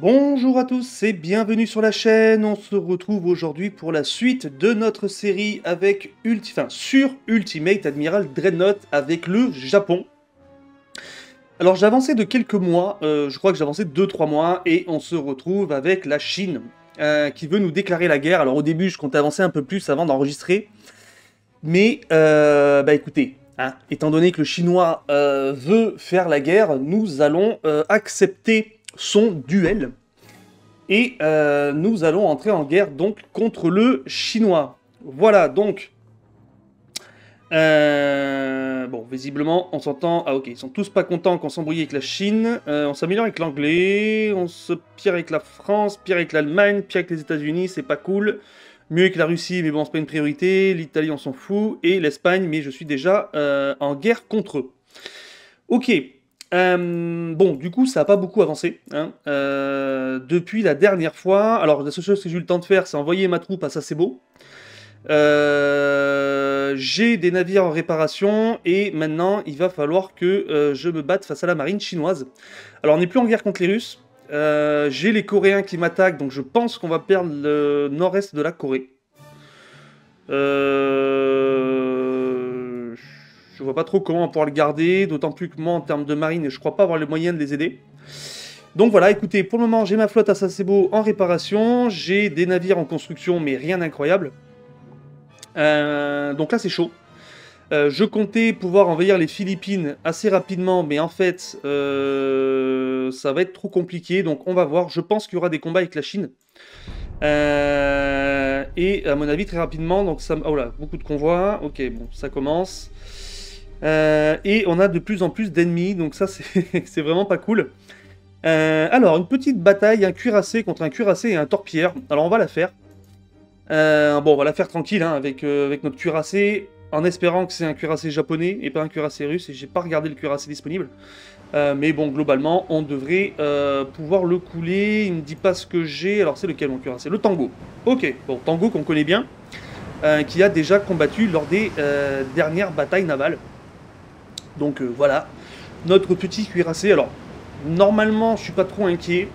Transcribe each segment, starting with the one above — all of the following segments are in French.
Bonjour à tous et bienvenue sur la chaîne. On se retrouve aujourd'hui pour la suite de notre série avec sur Ultimate Admiral Dreadnought avec le Japon. Alors j'ai avancé de quelques mois, je crois que j'ai avancé de 2-3 mois, et on se retrouve avec la Chine qui veut nous déclarer la guerre. Alors au début je comptais avancer un peu plus avant d'enregistrer, mais écoutez, hein, étant donné que le Chinois veut faire la guerre, nous allons accepter son duel. Et nous allons entrer en guerre donc contre le Chinois. Voilà, donc... bon, visiblement, on s'entend... Ah ok, ils sont tous pas contents qu'on s'embrouille avec la Chine. On s'améliore avec l'anglais, on se pire avec la France, pire avec l'Allemagne, pire avec les États-Unis, c'est pas cool. Mieux avec la Russie, mais bon, c'est pas une priorité. L'Italie, on s'en fout. Et l'Espagne, mais je suis déjà en guerre contre eux. Ok. Bon, du coup, ça n'a pas beaucoup avancé, hein, depuis la dernière fois. Alors, la seule chose que j'ai eu le temps de faire, c'est envoyer ma troupe à Sasebo. J'ai des navires en réparation, et maintenant, il va falloir que je me batte face à la marine chinoise. Alors, on n'est plus en guerre contre les Russes. J'ai les Coréens qui m'attaquent, donc je pense qu'on va perdre le nord-est de la Corée. Je vois pas trop comment on va pouvoir le garder, d'autant plus que moi, en termes de marine, je crois pas avoir les moyens de les aider. Donc voilà, écoutez, pour le moment, j'ai ma flotte à Sasebo en réparation, j'ai des navires en construction, mais rien d'incroyable. Donc là, c'est chaud. Je comptais pouvoir envahir les Philippines assez rapidement, mais en fait, ça va être trop compliqué, donc on va voir. Je pense qu'il y aura des combats avec la Chine. Et à mon avis, très rapidement, donc ça... Oh là, beaucoup de convois, ok, bon, ça commence. Et on a de plus en plus d'ennemis, donc ça c'est vraiment pas cool. Alors, une petite bataille, un cuirassé contre un cuirassé et un torpilleur. Alors on va la faire. Bon, on va la faire tranquille, hein, avec notre cuirassé, en espérant que c'est un cuirassé japonais et pas un cuirassé russe, et j'ai pas regardé le cuirassé disponible. Mais bon, globalement, on devrait pouvoir le couler. Il me dit pas ce que j'ai. Alors c'est lequel mon cuirassé? Le Tango. Ok, bon, Tango qu'on connaît bien, qui a déjà combattu lors des dernières batailles navales. Donc voilà, notre petit cuirassé. Alors, normalement, je suis pas trop inquiet.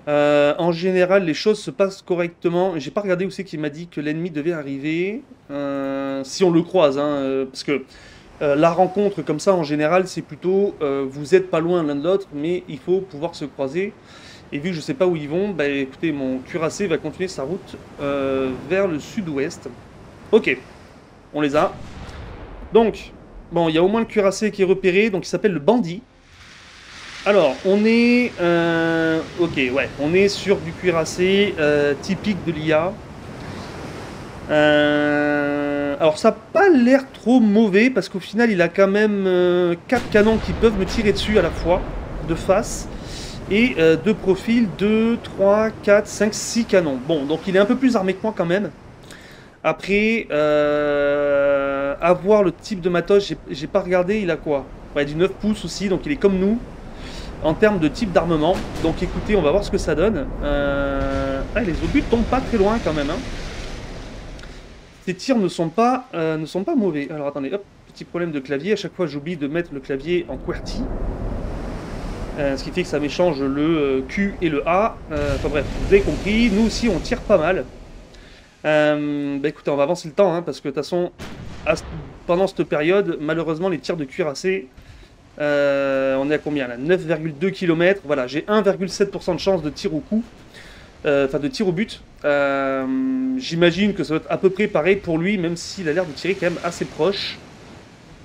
En général, les choses se passent correctement. J'ai pas regardé où c'est qu'il m'a dit que l'ennemi devait arriver. Si on le croise, hein, parce que la rencontre comme ça, en général, c'est plutôt vous êtes pas loin l'un de l'autre, mais il faut pouvoir se croiser. Et vu que je sais pas où ils vont, bah écoutez, mon cuirassé va continuer sa route vers le sud-ouest. Ok, on les a. Donc, bon, il y a au moins le cuirassé qui est repéré, donc il s'appelle le bandit. Alors, on est... ok, ouais, on est sur du cuirassé typique de l'IA. Alors, ça n'a pas l'air trop mauvais, parce qu'au final, il a quand même 4 canons qui peuvent me tirer dessus à la fois, de face. Et de profil, 2, 3, 4, 5, 6 canons. Bon, donc il est un peu plus armé que moi quand même. Après, avoir le type de matos, j'ai pas regardé, il a quoi? Ouais, du 9 pouces aussi, donc il est comme nous, en termes de type d'armement. Donc écoutez, on va voir ce que ça donne. Ah, les obus tombent pas très loin quand même, hein. Ces tirs ne sont pas mauvais. Alors attendez, hop, petit problème de clavier, à chaque fois j'oublie de mettre le clavier en QWERTY. Ce qui fait que ça m'échange le Q et le A. Enfin bref, vous avez compris, nous aussi on tire pas mal. Bah écoutez, on va avancer le temps, hein, parce que de toute façon, pendant cette période, malheureusement, les tirs de cuirassé, on est à combien là? 9,2 km. Voilà, j'ai 1,7% de chance de tir au coup, enfin de tir au but. J'imagine que ça va être à peu près pareil pour lui, même s'il a l'air de tirer quand même assez proche.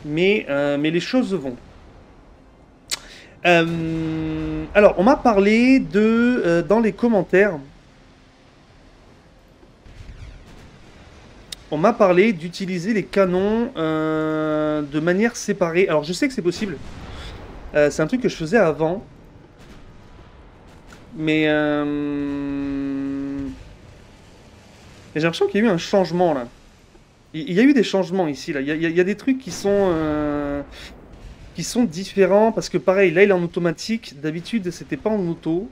Mais les choses vont. Alors, on m'a parlé de, dans les commentaires, on m'a parlé d'utiliser les canons de manière séparée. Alors je sais que c'est possible. C'est un truc que je faisais avant. Mais j'ai l'impression qu'il y a eu un changement là. Il y a eu des changements ici là. Il y a des trucs qui sont différents. Parce que pareil, là il est en automatique. D'habitude c'était pas en auto.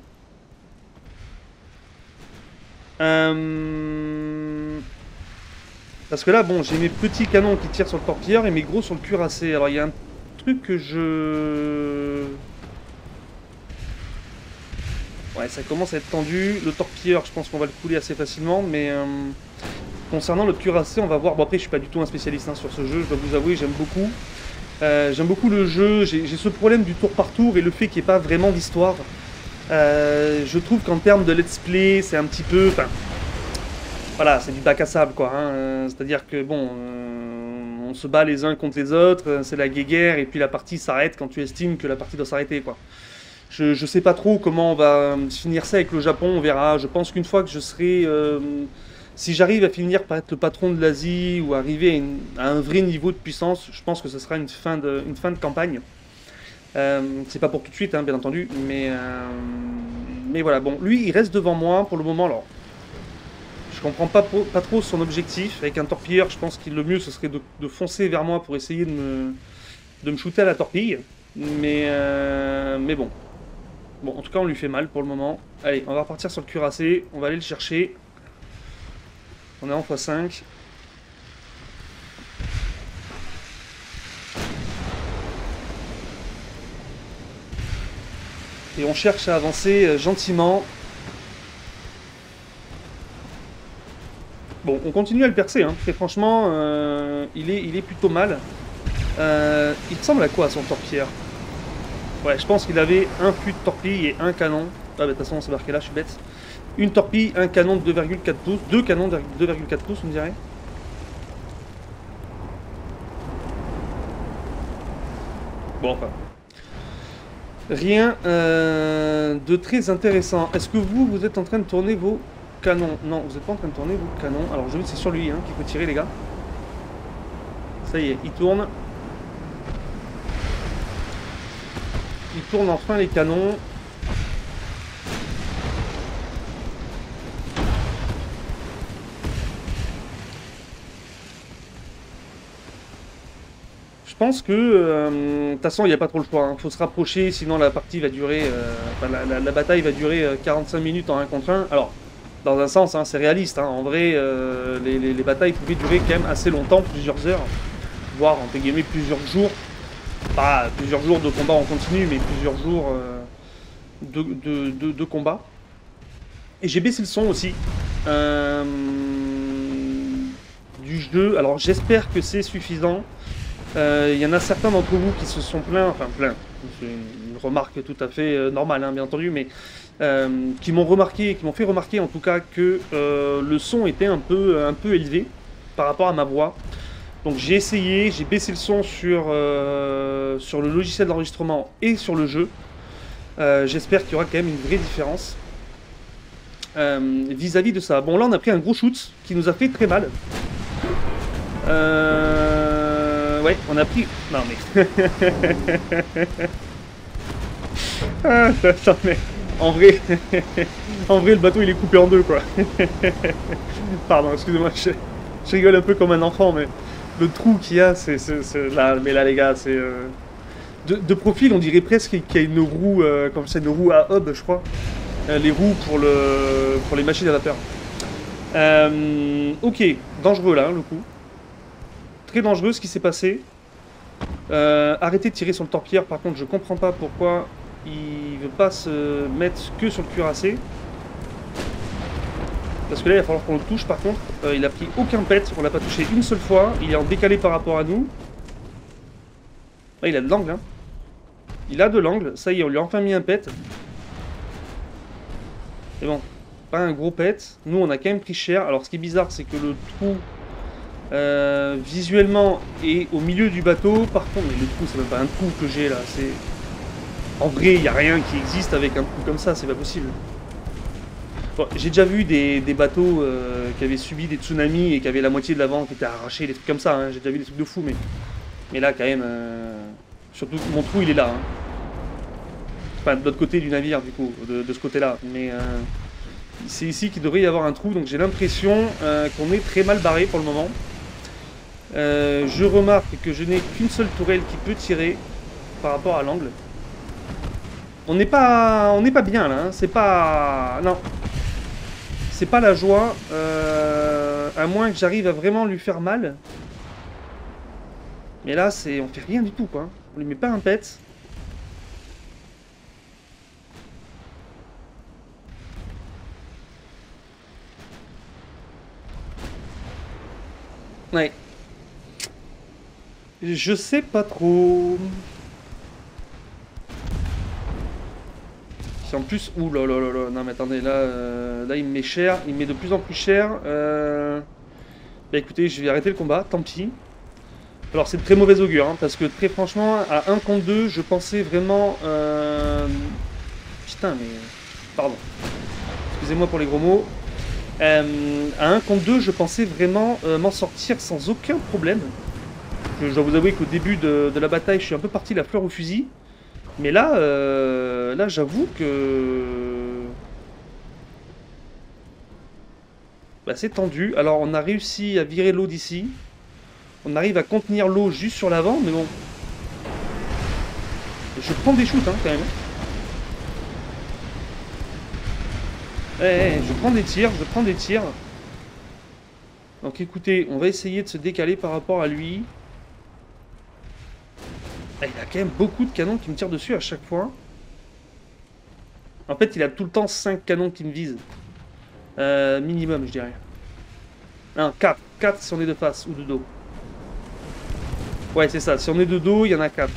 Parce que là, bon, j'ai mes petits canons qui tirent sur le torpilleur et mes gros sur le cuirassé. Alors, il y a un truc que je... Ouais, ça commence à être tendu. Le torpilleur, je pense qu'on va le couler assez facilement, mais concernant le cuirassé, on va voir. Bon, après, je suis pas du tout un spécialiste hein, sur ce jeu, je dois vous avouer, j'aime beaucoup. J'aime beaucoup le jeu, j'ai ce problème du tour par tour et le fait qu'il n'y ait pas vraiment d'histoire. Je trouve qu'en termes de let's play, c'est un petit peu... Enfin, voilà, c'est du bac à sable, quoi. Hein. C'est-à-dire que, bon, on se bat les uns contre les autres, c'est la guéguerre, et puis la partie s'arrête quand tu estimes que la partie doit s'arrêter, quoi. Je sais pas trop comment on va finir ça avec le Japon, on verra. Je pense qu'une fois que je serai... si j'arrive à finir par être le patron de l'Asie ou arriver à un vrai niveau de puissance, je pense que ce sera une fin de campagne. C'est pas pour tout de suite, hein, bien entendu, mais voilà. Bon, lui, il reste devant moi pour le moment. Alors, je comprends pas trop son objectif. Avec un torpilleur, je pense que le mieux, ce serait de foncer vers moi pour essayer de me shooter à la torpille. Mais bon. Bon, en tout cas, on lui fait mal pour le moment. Allez, on va repartir sur le cuirassé. On va aller le chercher. On est en x5. Et on cherche à avancer gentiment. Bon, on continue à le percer, hein. Très franchement, il est plutôt mal. Il ressemble à quoi, son torpilleur? Ouais, je pense qu'il avait un fût de torpille et un canon. Ah bah de toute façon, c'est marqué là, je suis bête. Une torpille, un canon de 2,4 pouces. Deux canons de 2,4 pouces, on dirait. Bon, enfin. Rien de très intéressant. Est-ce que vous êtes en train de tourner vos canons? Non, vous n'êtes pas en train de tourner vos canons. Alors, je vais c'est sur lui hein, qu'il faut tirer, les gars. Ça y est, il tourne. Il tourne enfin les canons. Je pense que, de toute façon, il n'y a pas trop le choix. Il faut se rapprocher, sinon la partie va durer, enfin, la bataille va durer 45 minutes en 1 contre 1. Alors, dans un sens, hein, c'est réaliste. Hein. En vrai, les batailles pouvaient durer quand même assez longtemps, plusieurs heures, voire entre guillemets plusieurs jours. Pas plusieurs jours de combat en continu, mais plusieurs jours de combat. Et j'ai baissé le son aussi du jeu. Alors j'espère que c'est suffisant. Il y en a certains d'entre vous qui se sont plaints, enfin plaints, c'est une remarque tout à fait normale, hein, bien entendu, mais qui m'ont fait remarquer en tout cas que le son était un peu élevé par rapport à ma voix. Donc j'ai essayé, j'ai baissé le son sur le logiciel d'enregistrement et sur le jeu. J'espère qu'il y aura quand même une vraie différence vis-à-vis de ça. Bon, là on a pris un gros shoot qui nous a fait très mal. Ouais, on a pris... Non mais... ah, attends, mais... En vrai... en vrai, le bateau il est coupé en deux, quoi. Pardon, excusez-moi, je rigole un peu comme un enfant, mais... Le trou qu'il y a, c'est... Là, mais là, les gars, c'est... De profil, on dirait presque qu'il y a une roue... comme ça, une roue à hub, je crois. Les roues pour les machines à vapeur. Ok, dangereux, là, le coup. Très dangereux ce qui s'est passé. Arrêtez de tirer sur le torpilleur, par contre je comprends pas pourquoi il veut pas se mettre que sur le cuirassé. Parce que là il va falloir qu'on le touche par contre. Il a pris aucun pet, on l'a pas touché une seule fois. Il est en décalé par rapport à nous. Ah, il a de l'angle hein. Il a de l'angle, ça y est on lui a enfin mis un pet. Mais bon, pas un gros pet. Nous on a quand même pris cher. Alors ce qui est bizarre c'est que le trou... visuellement et au milieu du bateau, par contre, mais le trou, c'est même pas un trou que j'ai là, c'est... En vrai, il n'y a rien qui existe avec un trou comme ça, c'est pas possible. Bon, j'ai déjà vu des bateaux qui avaient subi des tsunamis et qui avaient la moitié de l'avant qui était arraché, des trucs comme ça, hein. J'ai déjà vu des trucs de fou, mais là, quand même... Surtout, mon trou, il est là. Hein. Enfin, de l'autre côté du navire, du coup, de ce côté-là, mais... C'est ici qu'il devrait y avoir un trou, donc j'ai l'impression qu'on est très mal barré pour le moment. Je remarque que je n'ai qu'une seule tourelle qui peut tirer par rapport à l'angle. On n'est pas bien là, hein. C'est pas... Non. C'est pas la joie, à moins que j'arrive à vraiment lui faire mal. Mais là, on fait rien du tout, quoi. On lui met pas un pet. Ouais. Je sais pas trop. Si en plus... Ouh là là là là. Non mais attendez, là il me met cher. Il me met de plus en plus cher. Bah écoutez, je vais arrêter le combat, tant pis. Alors c'est de très mauvais augure, hein, parce que très franchement, à 1 contre 2, je pensais vraiment... Putain mais... Pardon. Excusez-moi pour les gros mots. À 1 contre 2, je pensais vraiment m'en sortir sans aucun problème. Je dois vous avouer qu'au début de la bataille, je suis un peu parti la fleur au fusil. Mais là, là j'avoue que... Bah, c'est tendu. Alors on a réussi à virer l'eau d'ici. On arrive à contenir l'eau juste sur l'avant, mais bon. Je prends des shoots, hein, quand même. Je prends des tirs, je prends des tirs. Donc écoutez, on va essayer de se décaler par rapport à lui. Il a quand même beaucoup de canons qui me tirent dessus à chaque fois. En fait, il a tout le temps 5 canons qui me visent. Minimum, je dirais. Non, 4. 4 si on est de face ou de dos. Ouais, c'est ça. Si on est de dos, il y en a 4.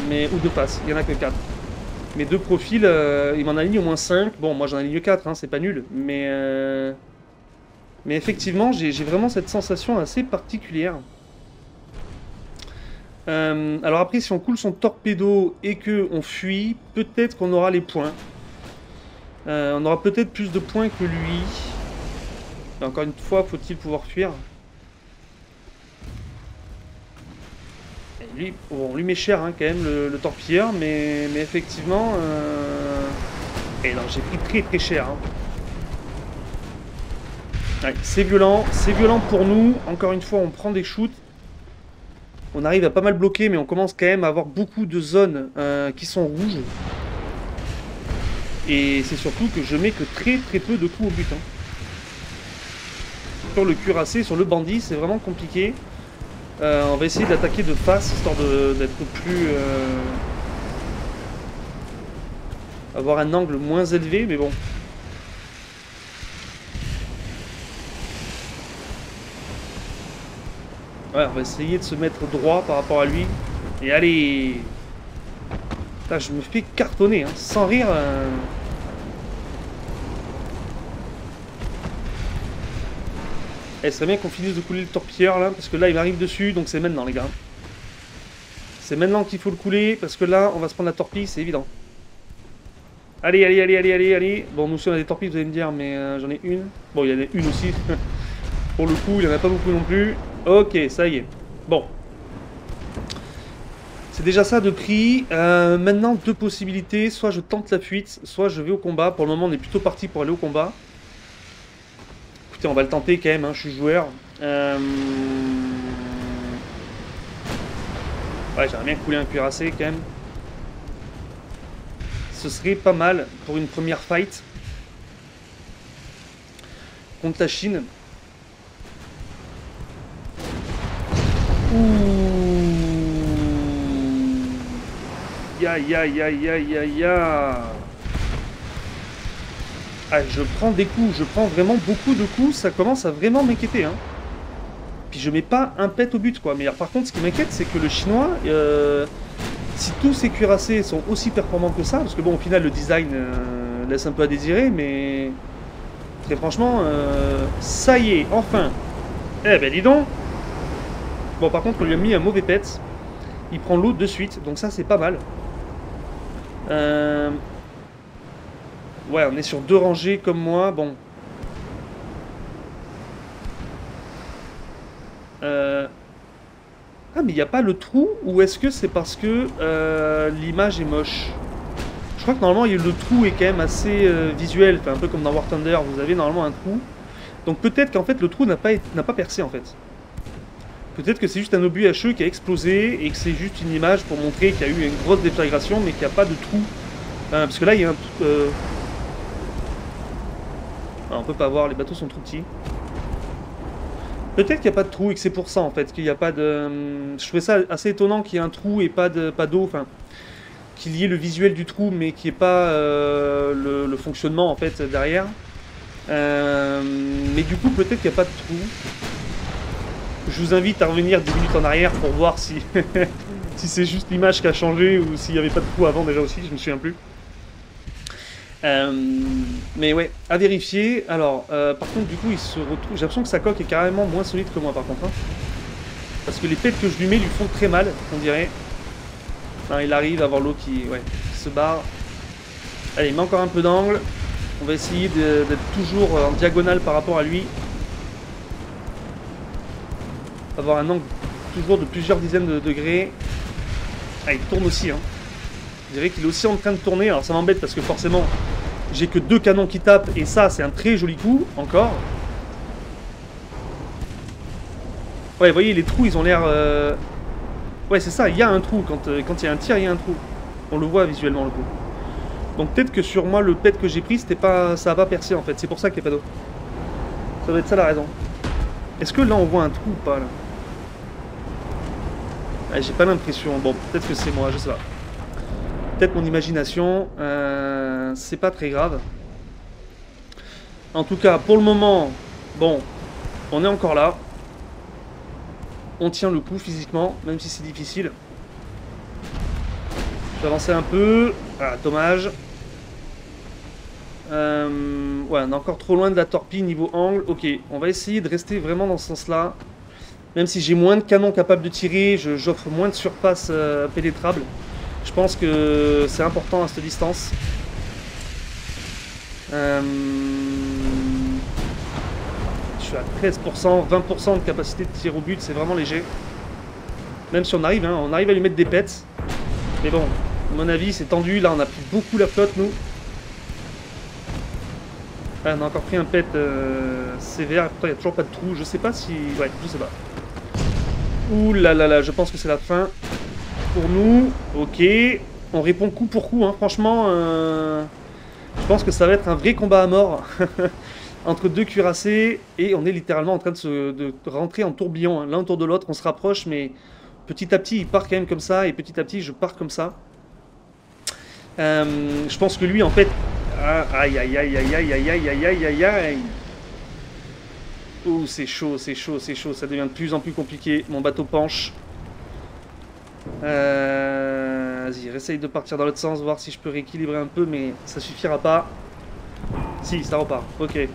Mais, ou de face, il n'y en a que 4. Mes deux profils, il m'en aligne au moins 5. Bon, moi j'en aligne 4, hein, c'est pas nul. Mais effectivement, j'ai vraiment cette sensation assez particulière. Alors après, si on coule son torpedo et qu'on fuit, peut-être qu'on aura les points. On aura peut-être plus de points que lui. Et encore une fois, faut-il pouvoir fuir? Et lui, bon, on lui met cher hein, quand même le torpilleur, mais effectivement... Et non, j'ai pris très très cher. Hein. Ouais, c'est violent pour nous. Encore une fois, on prend des shoots. On arrive à pas mal bloquer, mais on commence quand même à avoir beaucoup de zones qui sont rouges. Et c'est surtout que je mets que très très peu de coups au but. Hein. Sur le cuirassé, sur le bandit, c'est vraiment compliqué. On va essayer d'attaquer de face, histoire d'être plus... avoir un angle moins élevé, mais bon. Ouais, on va essayer de se mettre droit par rapport à lui. Et allez! Putain, je me fais cartonner, hein, sans rire. Eh, c'est bien qu'on finisse de couler le torpilleur là, parce que là il m'arrive dessus, donc c'est maintenant les gars. C'est maintenant qu'il faut le couler, parce que là on va se prendre la torpille, c'est évident. Allez, allez, allez, allez, allez, allez. Bon, nous aussi on a des torpilles, vous allez me dire, mais j'en ai une. Bon, il y en a une aussi. Pour le coup, il n'y en a pas beaucoup non plus. Ok, ça y est. Bon. C'est déjà ça de prix. Maintenant, deux possibilités. Soit je tente la fuite, soit je vais au combat. Pour le moment, on est plutôt parti pour aller au combat. Écoutez, on va le tenter quand même, hein, je suis joueur. Ouais, j'aimerais bien couler un cuirassé quand même. Ce serait pas mal pour une première fight contre la Chine. Ouh. Ya ya ya ya ya ya. Ah, je prends des coups, je prends vraiment beaucoup de coups, ça commence à vraiment m'inquiéter. Hein. Puis je mets pas un pet au but, quoi. Mais alors, par contre, ce qui m'inquiète, c'est que le chinois, si tous ces cuirassés sont aussi performants que ça, parce que bon, au final, le design laisse un peu à désirer, mais très franchement, ça y est, enfin. Eh ben, dis donc. Bon, par contre, on lui a mis un mauvais pet. Il prend l'eau de suite, donc ça, c'est pas mal. Ouais, on est sur 2 rangées comme moi, bon. Ah, mais il n'y a pas le trou, ou est-ce que c'est parce que l'image est moche? Je crois que normalement le trou est quand même assez visuel, enfin, un peu comme dans War Thunder, vous avez normalement un trou. Donc peut-être qu'en fait le trou n'a pas percé en fait. Peut-être que c'est juste un obus HE qui a explosé et que c'est juste une image pour montrer qu'il y a eu une grosse déflagration mais qu'il n'y a pas de trou. Parce que là il y a un... Ah, on peut pas voir, les bateaux sont trop petits. Peut-être qu'il n'y a pas de trou et que c'est pour ça en fait, qu'il n'y a pas de... Je trouvais ça assez étonnant qu'il y ait un trou et pas d'eau, enfin... Qu'il y ait le visuel du trou mais qu'il n'y ait pas le fonctionnement en fait derrière. Mais du coup peut-être qu'il n'y a pas de trou. Je vous invite à revenir 10 minutes en arrière pour voir si, si c'est juste l'image qui a changé ou s'il n'y avait pas de trou avant déjà aussi, je me souviens plus. Mais ouais, à vérifier. Alors, par contre, du coup, il se retrouve. J'ai l'impression que sa coque est carrément moins solide que moi, par contre. Hein. Parce que les pets que je lui mets lui font très mal, on dirait. Non, il arrive à avoir l'eau qui se barre. Allez, il met encore un peu d'angle. On va essayer d'être toujours en diagonale par rapport à lui. Avoir un angle toujours de plusieurs dizaines de degrés. Ah, il tourne aussi, hein. Je dirais qu'il est aussi en train de tourner. Alors ça m'embête parce que forcément, j'ai que 2 canons qui tapent. Et ça, c'est un très joli coup, encore. Ouais, vous voyez, les trous, ils ont l'air... Ouais, c'est ça, il y a un trou. Quand il y a un tir, il y a un trou. On le voit visuellement, le coup. Donc peut-être que sur moi, le pet que j'ai pris, c'était pas... ça a pas percé, en fait. C'est pour ça qu'il n'y a pas d'eau. Ça doit être ça, la raison. Est-ce que là, on voit un trou ou pas, là? Ah, j'ai pas l'impression. Bon, peut-être que c'est moi, je sais pas. Peut-être mon imagination, c'est pas très grave. En tout cas, pour le moment, bon, on est encore là. On tient le coup physiquement, même si c'est difficile. Je vais avancer un peu. Ah, dommage. Ouais, on est encore trop loin de la torpille niveau angle. Ok, on va essayer de rester vraiment dans ce sens-là. Même si j'ai moins de canons capables de tirer, j'offre moins de surface pénétrable. Je pense que c'est important à cette distance. Je suis à 13%, 20% de capacité de tir au but, c'est vraiment léger. Même si on arrive, hein, on arrive à lui mettre des pets. Mais bon, à mon avis, c'est tendu. Là, on a pris beaucoup la flotte, nous. Ah, on a encore pris un pet sévère. Pourtant, il n'y a toujours pas de trou. Je sais pas si... Ouais, je sais pas. Ouh là là là, je pense que c'est la fin. Pour nous, ok, on répond coup pour coup, hein. Franchement, je pense que ça va être un vrai combat à mort entre 2 cuirassés et on est littéralement en train de rentrer en tourbillon, hein. L'un autour de l'autre, on se rapproche, mais petit à petit, il part quand même comme ça et petit à petit, je pars comme ça. Je pense que lui, en fait, aïe aïe aïe aïe aïe aïe aïe aïe aïe aïe aïe. Ouh, c'est chaud, c'est chaud, c'est chaud, ça devient de plus en plus compliqué. Mon bateau penche. Vas-y, essaye de partir dans l'autre sens, voir si je peux rééquilibrer un peu, mais ça suffira pas. Si, ça repart, ok.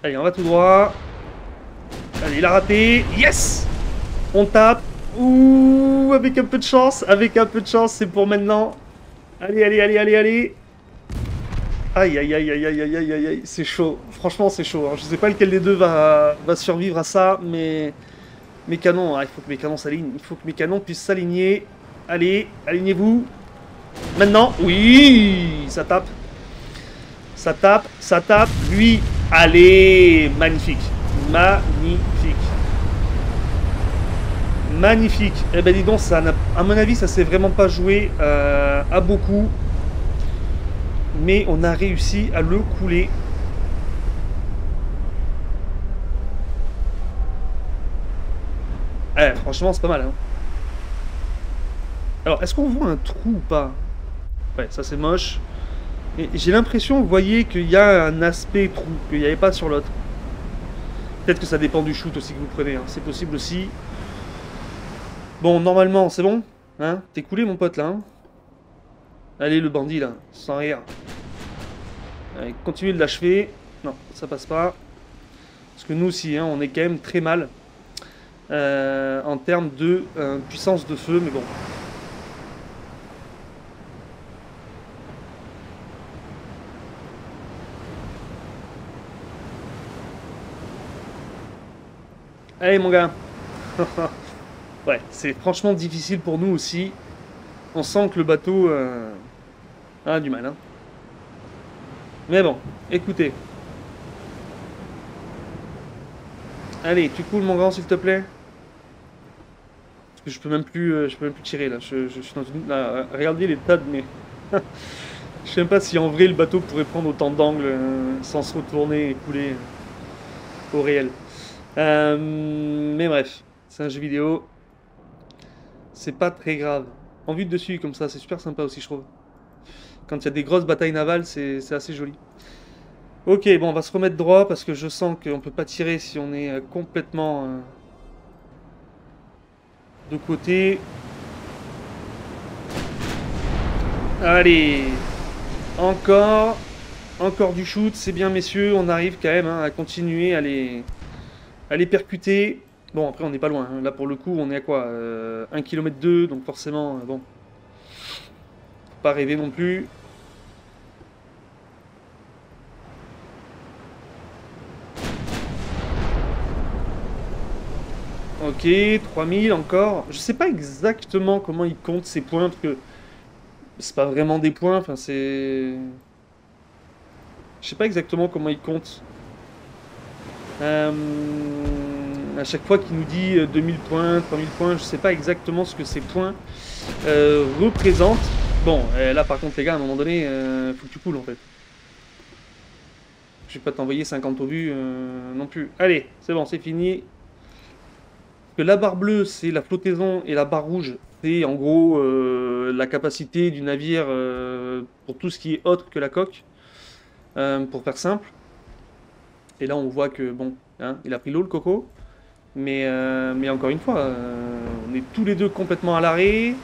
Allez, on va tout droit. Allez, il a raté. Yes! On tape. Ouh, avec un peu de chance, c'est pour maintenant. Allez, allez, allez, allez, allez. Aïe, aïe, aïe, aïe, aïe, aïe, aïe, aïe, aïe, c'est chaud. Franchement, c'est chaud. Alors, je sais pas lequel des deux va survivre à ça, mais... Mes canons, il faut que mes canons s'alignent. Il faut que mes canons puissent s'aligner. Allez, alignez-vous. Maintenant, oui, ça tape. Ça tape, ça tape. Lui, allez, magnifique. Magnifique. Magnifique. Eh ben dis donc, ça à mon avis, ça s'est vraiment pas joué à beaucoup. Mais on a réussi à le couler. Eh, franchement, c'est pas mal, hein. Alors, est-ce qu'on voit un trou ou pas? Ouais, ça c'est moche. Et j'ai l'impression, vous voyez, qu'il y a un aspect trou, qu'il n'y avait pas sur l'autre. Peut-être que ça dépend du shoot aussi que vous prenez, hein. C'est possible aussi. Bon, normalement, c'est bon, hein? T'es coulé, mon pote, là, hein? Allez, le bandit, là, sans rire. Allez, continuez de l'achever. Non, ça passe pas. Parce que nous aussi, hein, on est quand même très mal. En termes de puissance de feu, mais bon. Allez mon gars. Ouais, c'est franchement difficile pour nous aussi. On sent que le bateau a du mal, hein. Mais bon, écoutez. Allez, tu coules mon grand s'il te plaît. Parce que je peux même plus tirer là. Je suis dans une... Là, regardez les tas de mes... Je sais même pas si en vrai le bateau pourrait prendre autant d'angles sans se retourner et couler au réel. Mais bref, c'est un jeu vidéo. C'est pas très grave. En vue de dessus comme ça, c'est super sympa aussi je trouve. Quand il y a des grosses batailles navales, c'est assez joli. Ok, bon, on va se remettre droit parce que je sens qu'on peut pas tirer si on est complètement de côté. Allez, encore, encore du shoot, c'est bien messieurs, on arrive quand même hein, à continuer à les percuter. Bon, après on n'est pas loin, hein. Là pour le coup on est à quoi 1 km 2, donc forcément, bon, faut pas rêver non plus. Ok, 3000 encore. Je sais pas exactement comment il compte ces points, parce que c'est pas vraiment des points, enfin c'est... Je sais pas exactement comment il compte. Euh, à chaque fois qu'il nous dit 2000 points, 3000 points, je sais pas exactement ce que ces points représentent. Bon, là par contre les gars, à un moment donné, faut que tu coules en fait. Je vais pas t'envoyer 50 obus non plus. Allez, c'est bon, c'est fini. Que la barre bleue, c'est la flottaison, et la barre rouge, c'est en gros la capacité du navire pour tout ce qui est autre que la coque, pour faire simple. Et là, on voit que, bon, hein, il a pris l'eau, le coco. Mais encore une fois, on est tous les deux complètement à l'arrêt. Il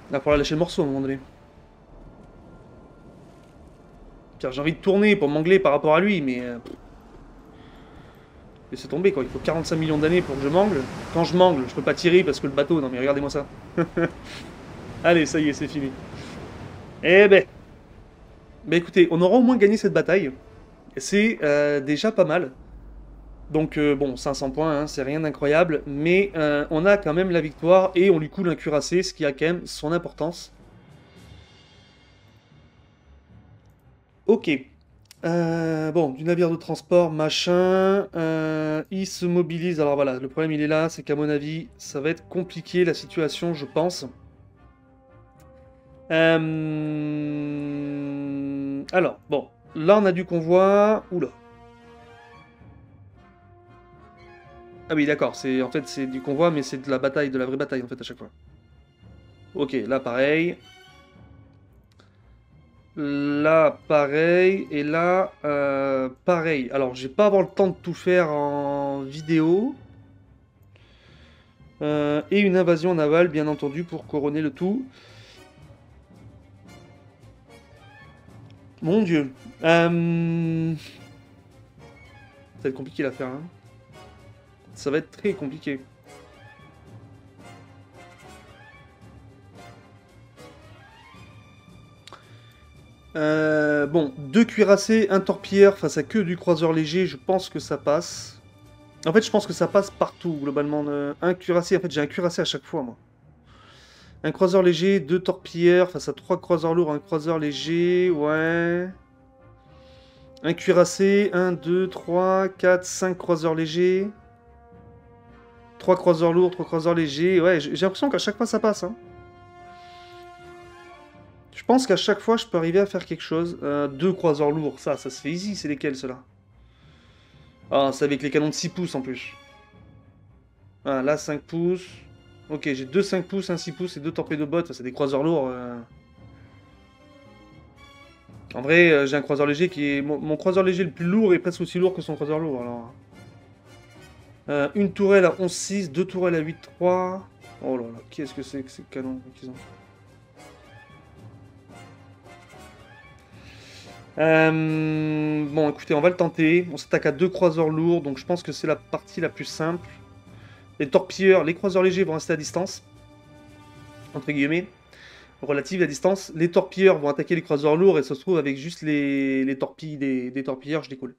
va falloir lâcher le morceau à un moment donné. J'ai envie de tourner pour m'angler par rapport à lui, mais... laissez tomber, quoi. Il faut 45 millions d'années pour que je m'angle. Quand je m'angle, je peux pas tirer parce que le bateau... Non, mais regardez-moi ça. Allez, ça y est, c'est fini. Eh ben... Ben écoutez, on aura au moins gagné cette bataille. C'est déjà pas mal. Donc bon, 500 points, hein, c'est rien d'incroyable, mais on a quand même la victoire et on lui coule un cuirassé, ce qui a quand même son importance. Ok. Bon, du navire de transport, machin. Il se mobilise. Alors voilà, le problème il est là, c'est qu'à mon avis, ça va être compliqué la situation, je pense. Alors, bon, là on a du convoi. Oula. Ah oui, d'accord, c'est en fait c'est du convoi, mais c'est de la bataille, de la vraie bataille en fait à chaque fois. Ok, là pareil. Là pareil. Et là pareil. Alors, je vais pas avoir le temps de tout faire en vidéo. Et une invasion navale, bien entendu, pour couronner le tout. Mon Dieu. Ça va être compliqué à faire, hein. Ça va être très compliqué. Bon, deux cuirassés, un torpilleur face à que du croiseur léger, je pense que ça passe. En fait, je pense que ça passe partout, globalement. Un cuirassé, en fait, j'ai un cuirassé à chaque fois, moi. Un croiseur léger, deux torpilleurs face à trois croiseurs lourds, un croiseur léger, ouais. Un cuirassé, 1, 2, 3, 4, 5 croiseurs légers. 3 croiseurs lourds, 3 croiseurs légers. Ouais, j'ai l'impression qu'à chaque fois ça passe, hein. Je pense qu'à chaque fois je peux arriver à faire quelque chose. 2 croiseurs lourds, ça se fait easy, c'est lesquels ceux-là? Ah, c'est avec les canons de 6 pouces en plus. Ah, là 5 pouces. Ok, j'ai 2 5 pouces, un 6 pouces et 2 torpédo-bottes. Ça, c'est des croiseurs lourds. En vrai, j'ai un croiseur léger qui est... Mon croiseur léger le plus lourd est presque aussi lourd que son croiseur lourd, alors. Une tourelle à 11,6, deux tourelles à 8,3. Oh là là, qu'est-ce que c'est que ces canons qu'ils ont? Bon, écoutez, on va le tenter. On s'attaque à deux croiseurs lourds, donc je pense que c'est la partie la plus simple. Les torpilleurs, les croiseurs légers vont rester à distance, entre guillemets, relative à distance. Les torpilleurs vont attaquer les croiseurs lourds et ça se trouve avec juste les torpilles des torpilleurs, je découle.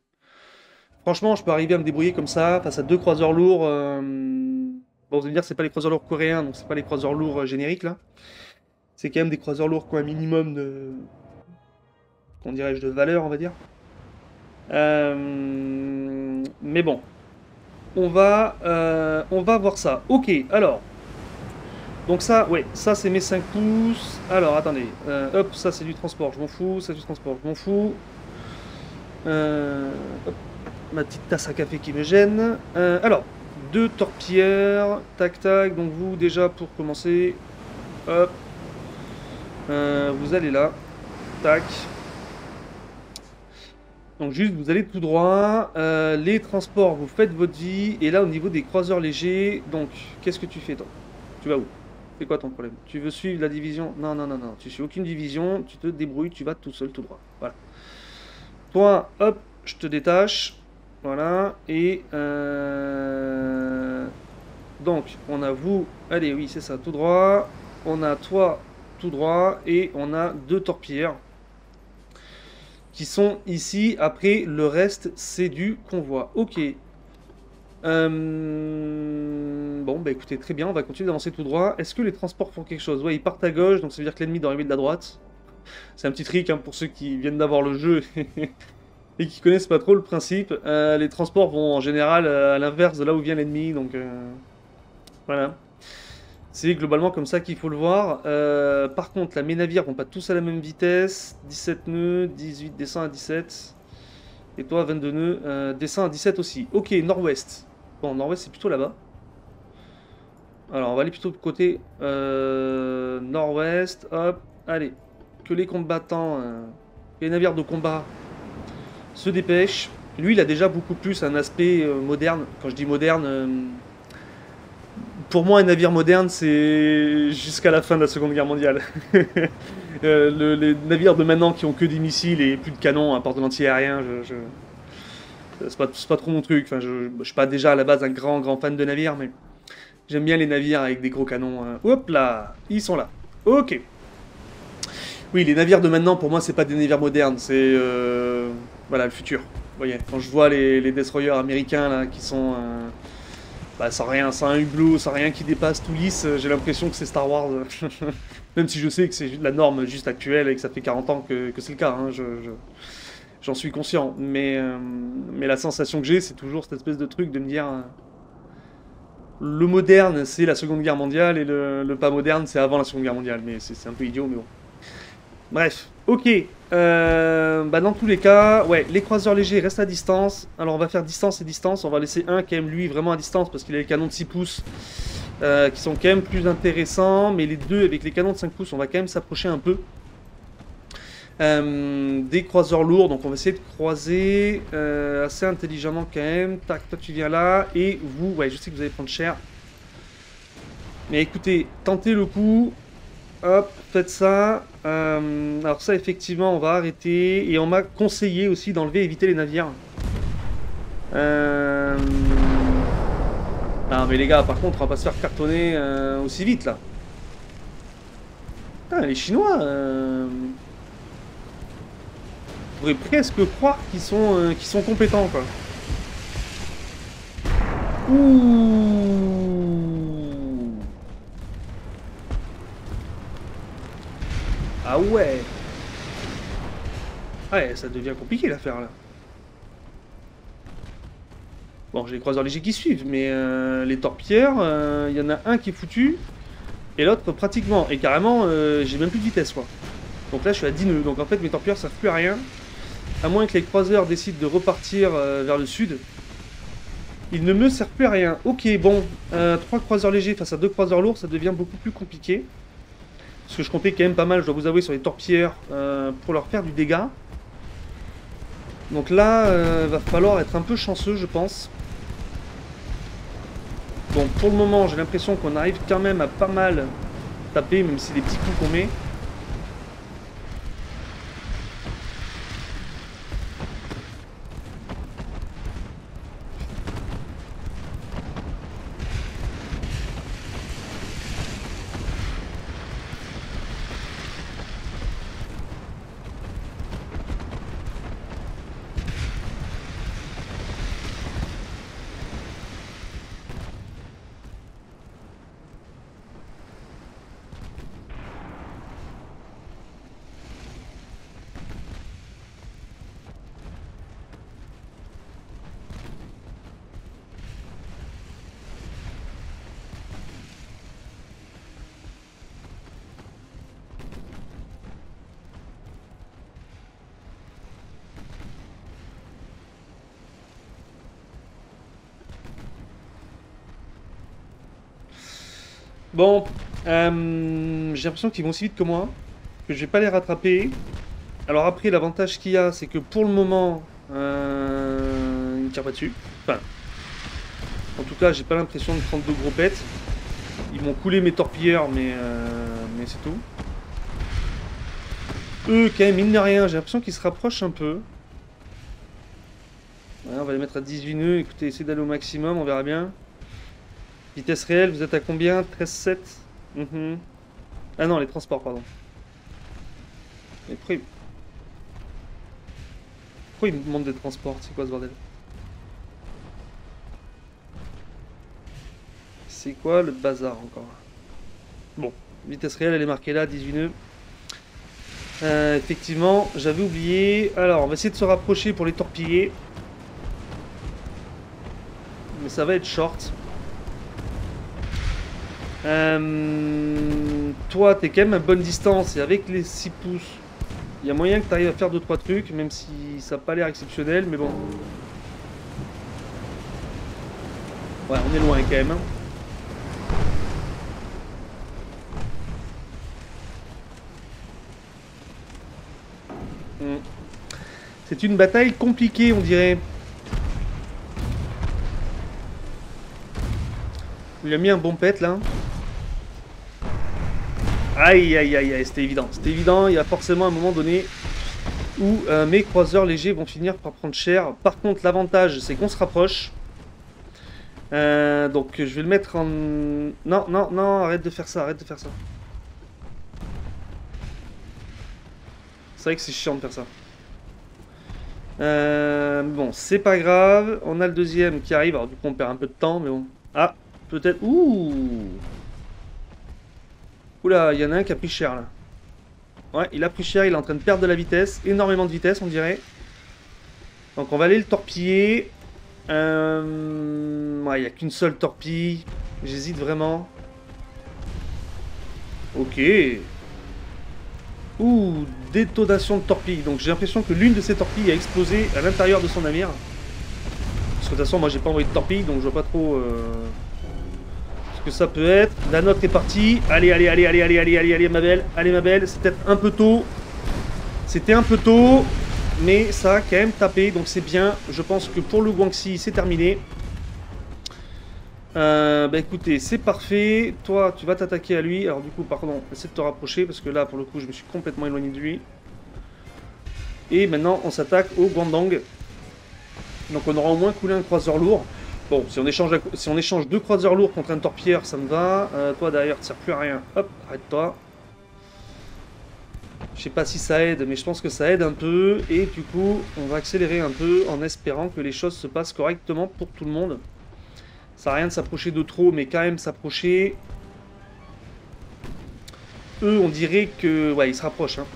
Franchement, je peux arriver à me débrouiller comme ça face à deux croiseurs lourds. Bon, vous allez me dire, c'est pas les croiseurs lourds coréens, donc c'est pas les croiseurs lourds génériques là. C'est quand même des croiseurs lourds qui ont un minimum de, qu'on dirais-je, de valeur, on va dire. Mais bon, on va voir ça. Ok, alors. Donc ça, ouais, ça c'est mes 5 pouces. Alors, attendez. Hop, ça c'est du transport, je m'en fous. Ça c'est du transport, je m'en fous. Hop, ma petite tasse à café qui me gêne. Alors, deux torpilleurs. Tac, tac. Donc vous, déjà, pour commencer. Hop. Vous allez là. Tac. Donc juste, vous allez tout droit. Les transports, vous faites votre vie. Et là, au niveau des croiseurs légers, donc, qu'est-ce que tu fais, toi? Tu vas où? C'est quoi ton problème? Tu veux suivre la division? Non, non, non, non. Tu suis aucune division. Tu te débrouilles. Tu vas tout seul, tout droit. Voilà. Toi, hop, je te détache. Voilà. Et donc, on a vous. Allez, oui, c'est ça, tout droit. On a toi, tout droit. Et on a deux torpilleurs qui sont ici. Après, le reste, c'est du convoi. Ok. Bon, bah écoutez, très bien, on va continuer d'avancer tout droit. Est-ce que les transports font quelque chose? Ouais, ils partent à gauche, donc ça veut dire que l'ennemi doit arriver de la droite. C'est un petit trick hein, pour ceux qui viennent d'avoir le jeu et qui connaissent pas trop le principe. Les transports vont en général à l'inverse de là où vient l'ennemi, donc voilà. C'est globalement comme ça qu'il faut le voir. Par contre, là, mes navires vont pas tous à la même vitesse. 17 nœuds, 18, descend à 17. Et toi, 22 nœuds, descend à 17 aussi. Ok, nord-ouest. Bon, nord-ouest, c'est plutôt là-bas. Alors, on va aller plutôt côté nord-ouest. Hop, allez. Que les combattants, les navires de combat se dépêchent. Lui, il a déjà beaucoup plus un aspect moderne. Quand je dis moderne, pour moi, un navire moderne, c'est jusqu'à la fin de la Seconde Guerre mondiale. Les navires de maintenant qui ont que des missiles et plus de canons à part de l'anti-aérien, c'est pas trop mon truc. Enfin, je suis pas déjà à la base un grand fan de navires, mais j'aime bien les navires avec des gros canons. Hop là, ils sont là. Ok. Oui, les navires de maintenant, pour moi, c'est pas des navires modernes, c'est voilà le futur. Vous voyez, quand je vois les destroyers américains là, qui sont bah, sans rien, sans un hublot, sans rien qui dépasse tout lisse, j'ai l'impression que c'est Star Wars. Même si je sais que c'est la norme juste actuelle et que ça fait 40 ans que c'est le cas, hein, j'en suis conscient. Mais la sensation que j'ai, c'est toujours cette espèce de truc de me dire le moderne, c'est la Seconde Guerre mondiale et le pas moderne, c'est avant la Seconde Guerre mondiale. Mais c'est un peu idiot, mais bon. Bref, ok. Bah dans tous les cas, ouais, les croiseurs légers restent à distance. Alors on va faire distance et distance. On va laisser un quand même lui vraiment à distance parce qu'il a les canons de 6 pouces qui sont quand même plus intéressants. Mais les deux avec les canons de 5 pouces, on va quand même s'approcher un peu. Des croiseurs lourds, donc on va essayer de croiser assez intelligemment quand même. Tac, toi tu viens là. Et vous, ouais, je sais que vous allez prendre cher. Mais écoutez, tentez le coup. Hop, faites ça. Alors ça, effectivement, on va arrêter. Et on m'a conseillé aussi d'enlever et éviter les navires. Ah, mais les gars, par contre, on va pas se faire cartonner aussi vite, là. Putain, les Chinois... On pourrait presque croire qu'ils sont compétents, quoi. Ouh. Ah ouais. Ouais, ça devient compliqué l'affaire là. Bon, j'ai les croiseurs légers qui suivent, mais les torpilleurs, il y en a un qui est foutu, et l'autre pratiquement. Et carrément, j'ai même plus de vitesse quoi. Donc là, je suis à 10 nœuds, donc en fait mes torpilleurs servent plus à rien. À moins que les croiseurs décident de repartir vers le sud. Ils ne me servent plus à rien. Ok, bon, 3 croiseurs légers face à 2 croiseurs lourds, ça devient beaucoup plus compliqué. Parce que je comptais quand même pas mal, je dois vous avouer, sur les torpilleurs pour leur faire du dégât. Donc là, va falloir être un peu chanceux, je pense. Bon, pour le moment, j'ai l'impression qu'on arrive quand même à pas mal taper, même si les petits coups qu'on met. Bon, j'ai l'impression qu'ils vont aussi vite que moi, que je vais pas les rattraper. Alors après, l'avantage qu'il y a, c'est que pour le moment, Il ne tire pas dessus. Enfin, en tout cas, j'ai pas l'impression de prendre de gros pets. Ils m'ont coulé mes torpilleurs, mais c'est tout. Eux, quand même, mine de rien, j'ai l'impression qu'ils se rapprochent un peu. Ouais, on va les mettre à 18 nœuds. Écoutez, essayez d'aller au maximum, on verra bien. Vitesse réelle, vous êtes à combien? 13,7. Ah non, les transports, pardon. Mais pourquoi ils me demandent des transports? C'est quoi ce bordel? C'est quoi le bazar encore? Bon, vitesse réelle, elle est marquée là, 18 nœuds. Effectivement, j'avais oublié. Alors, on va essayer de se rapprocher pour les torpiller. Mais ça va être short. Toi, t'es quand même à bonne distance. Et avec les 6 pouces, il y a moyen que tu arrives à faire 2-3 trucs. Même si ça n'a pas l'air exceptionnel. Mais bon. Ouais, on est loin quand même. Hein. C'est une bataille compliquée, on dirait. Il a mis un bon pet là. Aïe aïe aïe aïe, c'était évident. C'était évident, il y a forcément un moment donné où mes croiseurs légers vont finir par prendre cher. Par contre, l'avantage, c'est qu'on se rapproche. Donc je vais le mettre en... Non, non, non, arrête de faire ça, arrête de faire ça. C'est vrai que c'est chiant de faire ça. Bon, c'est pas grave. On a le deuxième qui arrive. Alors du coup, on perd un peu de temps, mais bon. Ah, peut-être... Ouh. Oula, il y en a un qui a pris cher, là. Ouais, il a pris cher, il est en train de perdre de la vitesse. Énormément de vitesse, on dirait. Donc on va aller le torpiller. Ouais, il n'y a qu'une seule torpille. J'hésite vraiment. Ok. Ouh, détonation de torpille. Donc j'ai l'impression que l'une de ces torpilles a explosé à l'intérieur de son navire. Parce que de toute façon, moi j'ai pas envoyé de torpille, donc je vois pas trop ce que ça peut être. La note est partie. Allez, allez, allez, allez, allez, allez, allez, allez, ma belle. Allez, ma belle. C'était peut-être un peu tôt. C'était un peu tôt. Mais ça a quand même tapé, donc c'est bien. Je pense que pour le Guangxi, c'est terminé. Bah écoutez, c'est parfait. Toi, tu vas t'attaquer à lui. Alors du coup, pardon, essaie de te rapprocher, parce que là, pour le coup, je me suis complètement éloigné de lui. Et maintenant, on s'attaque au Guangdong. Donc on aura au moins coulé un croiseur lourd. Bon, si on échange 2 croiseurs lourds contre un torpilleur, ça me va. Toi, derrière, tu ne sers plus à rien. Hop, arrête-toi. Je sais pas si ça aide, mais je pense que ça aide un peu. Et du coup, on va accélérer un peu en espérant que les choses se passent correctement pour tout le monde. Ça sert à rien de s'approcher de trop, mais quand même s'approcher. Eux, on dirait que... Ouais, ils se rapprochent. Hein.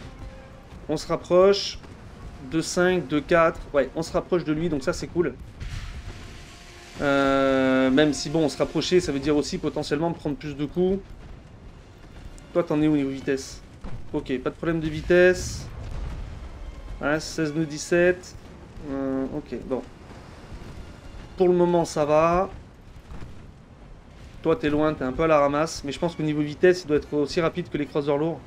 On se rapproche. 2-5, 2-4. Ouais, on se rapproche de lui, donc ça, c'est cool. Même si, bon, on se rapprocher, ça veut dire aussi potentiellement prendre plus de coups. Toi, t'en es où au niveau vitesse? Ok, pas de problème de vitesse. Ah, 16 nœuds 17. Ok, bon. Pour le moment, ça va. Toi, t'es loin, t'es un peu à la ramasse. Mais je pense qu'au niveau vitesse, il doit être aussi rapide que les croiseurs lourds.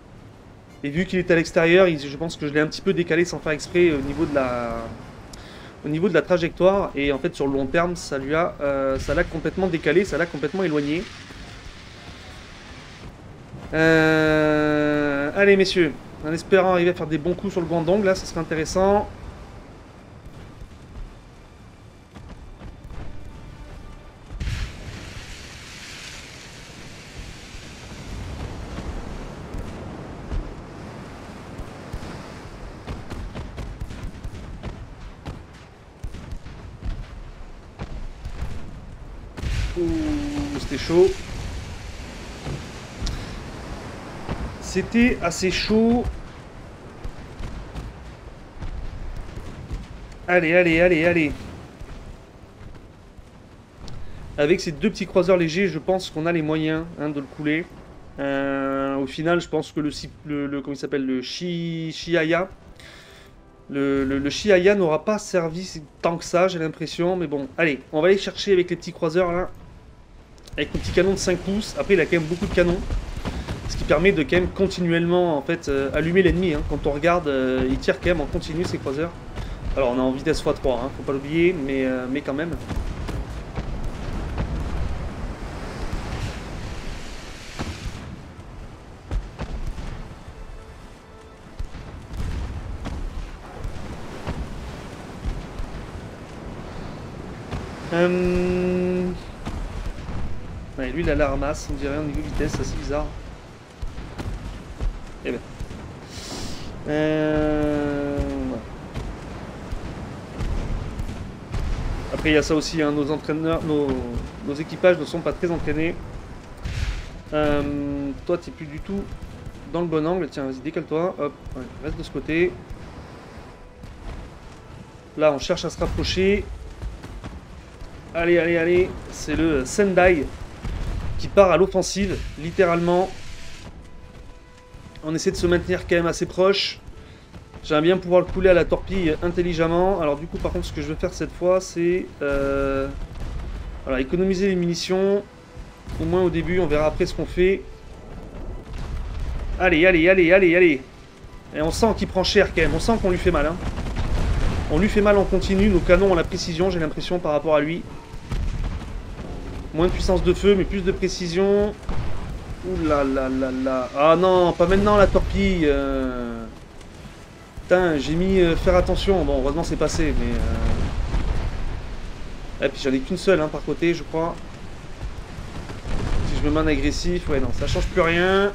Et vu qu'il est à l'extérieur, je pense que je l'ai un petit peu décalé sans faire exprès au niveau de la trajectoire. Et en fait, sur le long terme, ça l'a complètement décalé, ça l'a complètement éloigné. Allez, messieurs, en espérant arriver à faire des bons coups sur le Guangdong, là, ça serait intéressant. C'était chaud. C'était assez chaud. Allez, allez, allez, allez. Avec ces 2 petits croiseurs légers, je pense qu'on a les moyens hein, de le couler. Au final, je pense que comment il s'appelle, le Chiaya. Le Chiaya n'aura pas servi tant que ça, j'ai l'impression. Mais bon, allez, on va aller chercher avec les petits croiseurs là. Avec le petit canon de 5 pouces. Après, il a quand même beaucoup de canons. Ce qui permet de quand même continuellement en fait allumer l'ennemi. Hein. Quand on regarde, il tire quand même en continu ces croiseurs. Alors on est en vitesse x3, hein, faut pas l'oublier, mais quand même. Ouais, lui il a la ramasse, on dirait en niveau vitesse, c'est assez bizarre. Eh ben. Ouais. Après il y a ça aussi, hein, nos entraîneurs, nos équipages ne sont pas très entraînés. Toi t'es plus du tout dans le bon angle, tiens vas-y décale-toi, hop, ouais, reste de ce côté. Là on cherche à se rapprocher. Allez, allez, allez, c'est le Sendai qui part à l'offensive, littéralement. On essaie de se maintenir quand même assez proche. J'aimerais bien pouvoir le couler à la torpille intelligemment. Alors du coup, par contre, ce que je vais faire cette fois, c'est voilà, économiser les munitions. Au moins au début, on verra après ce qu'on fait. Allez, allez, allez, allez, allez. Et on sent qu'il prend cher quand même, on sent qu'on lui fait mal. Hein. On lui fait mal en continu, nos canons ont la précision, j'ai l'impression, par rapport à lui. Moins de puissance de feu, mais plus de précision. Ouh là là là là. Ah non, pas maintenant la torpille. Putain, j'ai mis faire attention. Bon, heureusement c'est passé, mais... Et puis j'en ai qu'une seule, hein, par côté, je crois. Si je me mets en agressif, ouais, non, ça change plus rien.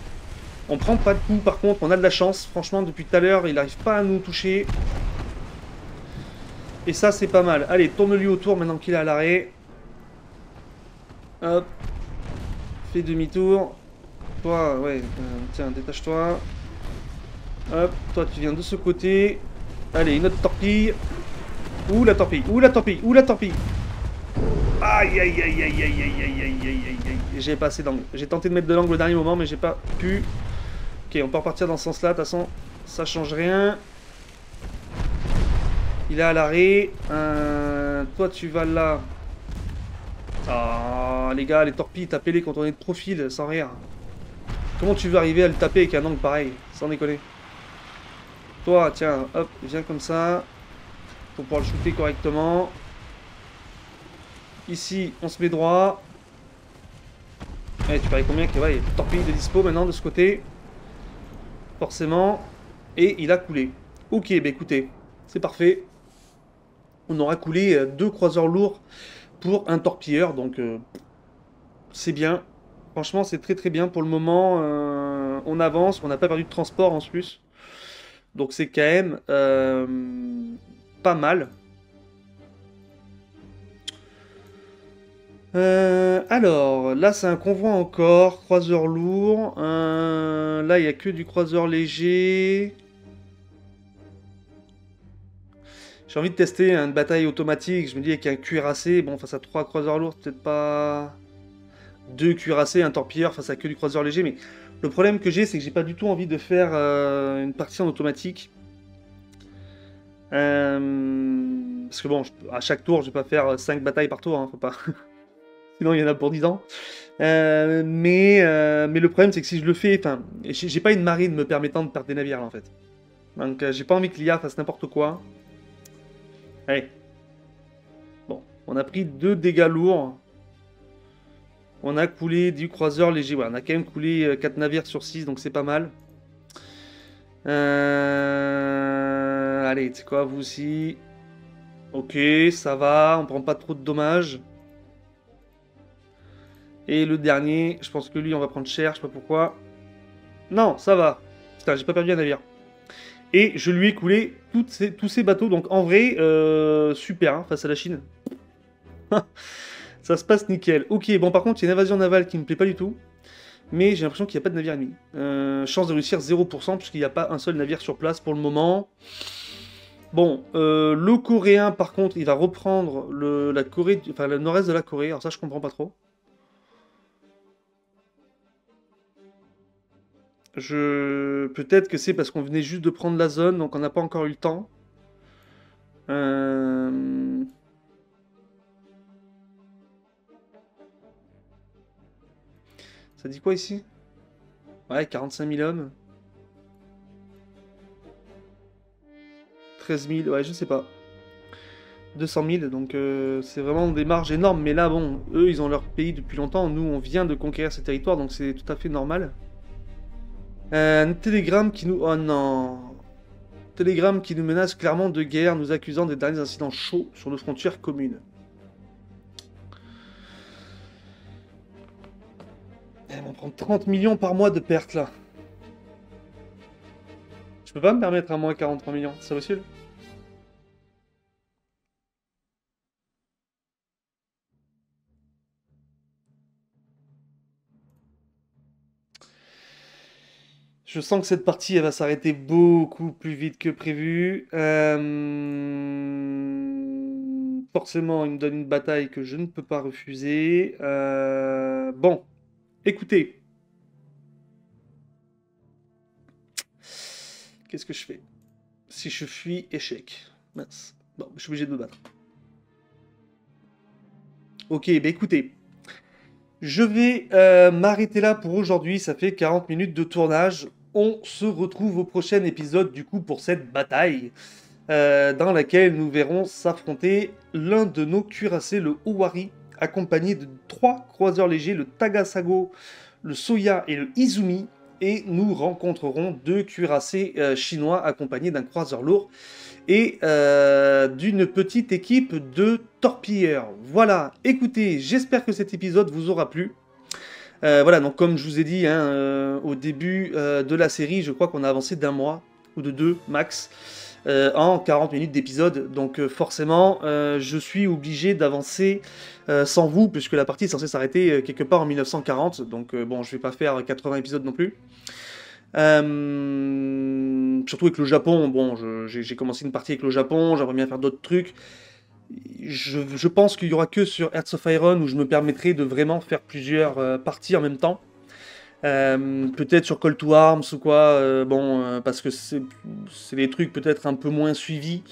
On prend pas de coup, par contre, on a de la chance. Franchement, depuis tout à l'heure, il n'arrive pas à nous toucher. Et ça, c'est pas mal. Allez, tourne-lui autour maintenant qu'il est à l'arrêt. Hop. Fais demi-tour. Toi, ouais, tiens, détache-toi. Hop, toi tu viens de ce côté. Allez, une autre torpille. Ouh la torpille, ouh la torpille, ouh la torpille. Aïe aïe aïe aïe aïe aïe aïe aïe aïe aïe aïe. J'ai pas assez d'angle. J'ai tenté de mettre de l'angle au dernier moment, mais j'ai pas pu. Ok, on peut repartir dans ce sens-là. De toute façon, ça change rien. Il est à l'arrêt. Toi tu vas là. Ah, les gars, les torpilles, tapez-les quand on est de profil, sans rire. Comment tu veux arriver à le taper avec un angle pareil, sans déconner? Toi, tiens, hop, viens comme ça. Pour pouvoir le shooter correctement. Ici, on se met droit. Eh, tu paries combien qu'il y a torpille de dispo maintenant de ce côté? Forcément. Et il a coulé. Ok, bah écoutez, c'est parfait. On aura coulé 2 croiseurs lourds pour un torpilleur, donc c'est bien. Franchement, c'est très très bien pour le moment. On avance, on n'a pas perdu de transport en plus. Donc c'est quand même pas mal. Alors, là c'est un convoi encore, croiseur lourd. Là il n'y a que du croiseur léger. J'ai envie de tester une bataille automatique. Je me dis avec un cuirassé, bon face à 3 croiseurs lourds, peut-être pas 2 cuirassés, un torpilleur face à que du croiseur léger. Mais le problème que j'ai, c'est que j'ai pas du tout envie de faire une partie en automatique. Parce que bon, à chaque tour, je vais pas faire 5 batailles par tour, hein, faut pas. Sinon, il y en a pour 10 ans. Mais le problème, c'est que si je le fais, enfin, j'ai pas une marine me permettant de perdre des navires là, en fait. Donc, j'ai pas envie que l'IA fasse n'importe quoi. Allez. Bon, on a pris 2 dégâts lourds. On a coulé du croiseur léger. Ouais, on a quand même coulé 4 navires sur 6, donc c'est pas mal. Allez, tu sais quoi, vous aussi. Ok, ça va, on prend pas trop de dommages. Et le dernier, je pense que lui, on va prendre cher, je sais pas pourquoi. Non, ça va. Putain, j'ai pas perdu un navire. Et je lui ai coulé tous ces bateaux. Donc en vrai, super, hein, face à la Chine. Ça se passe nickel. Ok, bon par contre, il y a une invasion navale qui me plaît pas du tout. Mais j'ai l'impression qu'il n'y a pas de navire ennemi. Chance de réussir 0%, puisqu'il n'y a pas un seul navire sur place pour le moment. Bon, le coréen, par contre, il va reprendre la Corée, enfin le nord-est de la Corée. Alors ça, je comprends pas trop. Peut-être que c'est parce qu'on venait juste de prendre la zone, donc on n'a pas encore eu le temps. Ça dit quoi ici? Ouais, 45 000 hommes. 13 000, ouais, je sais pas. 200 000, donc c'est vraiment des marges énormes. Mais là, bon, eux, ils ont leur pays depuis longtemps. Nous, on vient de conquérir ces territoires, donc c'est tout à fait normal. Un télégramme qui nous... Oh non. Télégramme qui nous menace clairement de guerre, nous accusant des derniers incidents chauds sur nos frontières communes. On prend 30 millions par mois de pertes, là. Je peux pas me permettre un moins 43 millions, c'est possible? Je sens que cette partie, elle va s'arrêter beaucoup plus vite que prévu. Forcément, il me donne une bataille que je ne peux pas refuser. Bon, écoutez. Qu'est-ce que je fais? Si je fuis, échec. Mince. Bon, je suis obligé de me battre. Ok, bah écoutez. Je vais m'arrêter là pour aujourd'hui. Ça fait 40 minutes de tournage. On se retrouve au prochain épisode, du coup, pour cette bataille. Dans laquelle nous verrons s'affronter l'un de nos cuirassés, le Owari, accompagné de 3 croiseurs légers, le Tagasago, le Soya et le Izumi. Et nous rencontrerons 2 cuirassés chinois accompagnés d'un croiseur lourd et d'une petite équipe de torpilleurs. Voilà, écoutez, j'espère que cet épisode vous aura plu. Voilà, donc comme je vous ai dit hein, au début de la série, je crois qu'on a avancé d'1 mois, ou de 2 max, en 40 minutes d'épisode. Donc forcément, je suis obligé d'avancer sans vous, puisque la partie est censée s'arrêter quelque part en 1940. Donc bon, je vais pas faire 80 épisodes non plus. Surtout avec le Japon, bon, j'ai commencé une partie avec le Japon, j'aimerais bien faire d'autres trucs. Je pense qu'il y aura que sur Hearts of Iron où je me permettrai de vraiment faire plusieurs parties en même temps. Peut-être sur Call to Arms ou quoi, parce que c'est des trucs peut-être un peu moins suivis,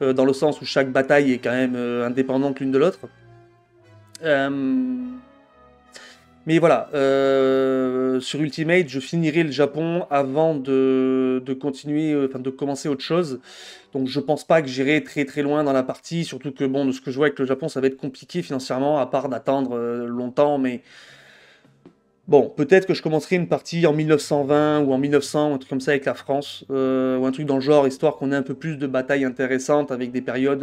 dans le sens où chaque bataille est quand même indépendante l'une de l'autre. Mais voilà, sur Ultimate, je finirai le Japon avant de continuer, enfin de commencer autre chose. Donc je pense pas que j'irai très très loin dans la partie, surtout que bon, de ce que je vois avec le Japon, ça va être compliqué financièrement, à part d'attendre longtemps, mais bon, peut-être que je commencerai une partie en 1920 ou en 1900, un truc comme ça avec la France, ou un truc dans le genre, histoire qu'on ait un peu plus de batailles intéressantes avec des périodes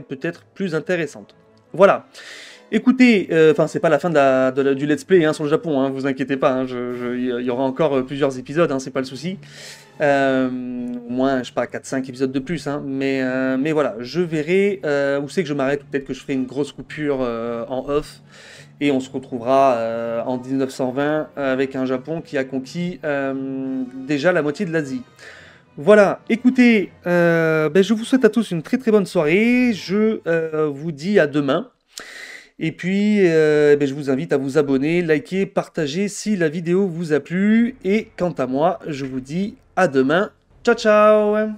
peut-être plus intéressantes. Voilà. Écoutez, enfin c'est pas la fin du let's play hein, sur le Japon, hein, vous inquiétez pas, hein, il y aura encore plusieurs épisodes, hein, c'est pas le souci. Au moins, je sais pas, 4-5 épisodes de plus, hein, mais voilà, je verrai où c'est que je m'arrête, peut-être que je ferai une grosse coupure en off, et on se retrouvera en 1920 avec un Japon qui a conquis déjà la moitié de l'Asie. Voilà, écoutez, je vous souhaite à tous une très très bonne soirée, je vous dis à demain. Et puis, je vous invite à vous abonner, liker, partager si la vidéo vous a plu. Et quant à moi, je vous dis à demain. Ciao, ciao!